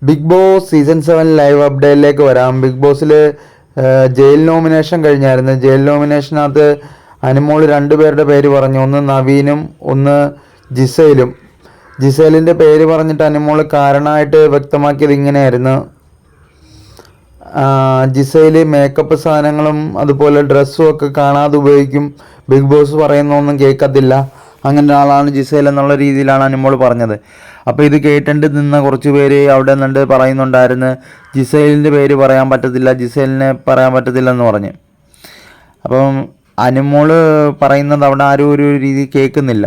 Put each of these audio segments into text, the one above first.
Big boss season 7 live അപ്ഡേറ്റിലേക്ക് വരാം. Big ബോസിൽ jail nomination കഴിഞ്ഞായിരുന്നു. Jail നോമിനേഷനകത്ത് Anumol രണ്ടുപേരുടെ പേര് പറഞ്ഞു. ഒന്ന് നവീനും ഒന്ന് ജിസയിലും. ജിസേലിൻ്റെ പേര് പറഞ്ഞിട്ട് അനുമോൾ കാരണമായിട്ട് വ്യക്തമാക്കിയത് ഇങ്ങനെയായിരുന്നു. ജിസയിൽ മേക്കപ്പ് സാധനങ്ങളും അതുപോലെ ഡ്രസ്സും ഒക്കെ കാണാതെ ഉപയോഗിക്കും. ബിഗ് ബോസ് പറയുന്നൊന്നും കേൾക്കത്തില്ല. അങ്ങനെ ആളാണ് ജിസേൽ എന്നുള്ള രീതിയിലാണ് അനുമോൾ പറഞ്ഞത്. അപ്പോൾ ഇത് കേട്ടിട്ട് നിന്ന കുറച്ച് പേര് അവിടെ നിന്നുണ്ട് പറയുന്നുണ്ടായിരുന്നു ജിസേലിൻ്റെ പേര് പറയാൻ പറ്റത്തില്ല, ജിസേലിനെ പറയാൻ പറ്റത്തില്ലെന്ന് പറഞ്ഞ്. അപ്പം അനുമോൾ പറയുന്നത് അവിടെ ആരും ഒരു രീതി കേൾക്കുന്നില്ല.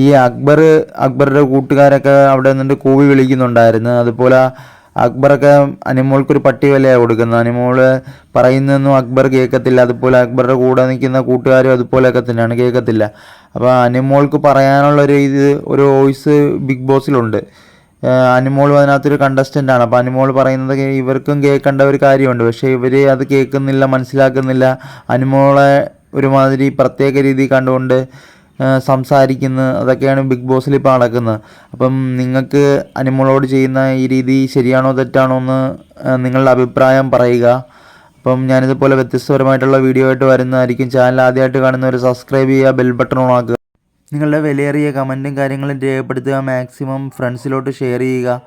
ഈ അക്ബറുടെ കൂട്ടുകാരൊക്കെ അവിടെ നിന്നിട്ട് കൂവി വിളിക്കുന്നുണ്ടായിരുന്നു. അതുപോലെ അക്ബറൊക്കെ അനുമോൾക്കൊരു പട്ടി വിലയാണ് കൊടുക്കുന്നത്. അനുമോൾ പറയുന്നതൊന്നും അക്ബർ കേൾക്കത്തില്ല. അതുപോലെ അക്ബറുടെ കൂടെ നിൽക്കുന്ന കൂട്ടുകാരും അതുപോലെയൊക്കെ തന്നെയാണ്, കേൾക്കത്തില്ല. അപ്പോൾ അനുമോൾക്ക് പറയാനുള്ള ഒരു വോയിസ് ബിഗ് ബോസിലുണ്ട്. അനുമോൾ അതിനകത്തൊരു കണ്ടസ്റ്റൻ്റാണ്. അപ്പോൾ അനുമോൾ പറയുന്നത് ഇവർക്കും കേൾക്കേണ്ട ഒരു കാര്യമുണ്ട്. പക്ഷേ ഇവർ അത് കേൾക്കുന്നില്ല, മനസ്സിലാക്കുന്നില്ല. അനുമോളെ ഒരുമാതിരി പ്രത്യേക രീതി കണ്ടുകൊണ്ട് സംസാരിക്കുന്നു. അതൊക്കെയാണ് ബിഗ് ബോസിൽ ഇപ്പോൾ നടക്കുന്നത്. അപ്പം നിങ്ങൾക്ക് അനുമോളോട് ചെയ്യുന്ന ഈ രീതി ശരിയാണോ തെറ്റാണോ എന്ന് നിങ്ങളുടെ അഭിപ്രായം പറയുക. അപ്പം ഞാനിതുപോലെ വ്യത്യസ്തപരമായിട്ടുള്ള വീഡിയോ ആയിട്ട് വരുന്നതായിരിക്കും. ചാനൽ ആദ്യമായിട്ട് കാണുന്നവർ സബ്സ്ക്രൈബ് ചെയ്യുക, ബെൽ ബട്ടൺ ഓൺ ആക്കുക. നിങ്ങളുടെ വിലയേറിയ കമൻറ്റും കാര്യങ്ങളും രേഖപ്പെടുത്തുക. മാക്സിമം ഫ്രണ്ട്സിലോട്ട് ഷെയർ ചെയ്യുക.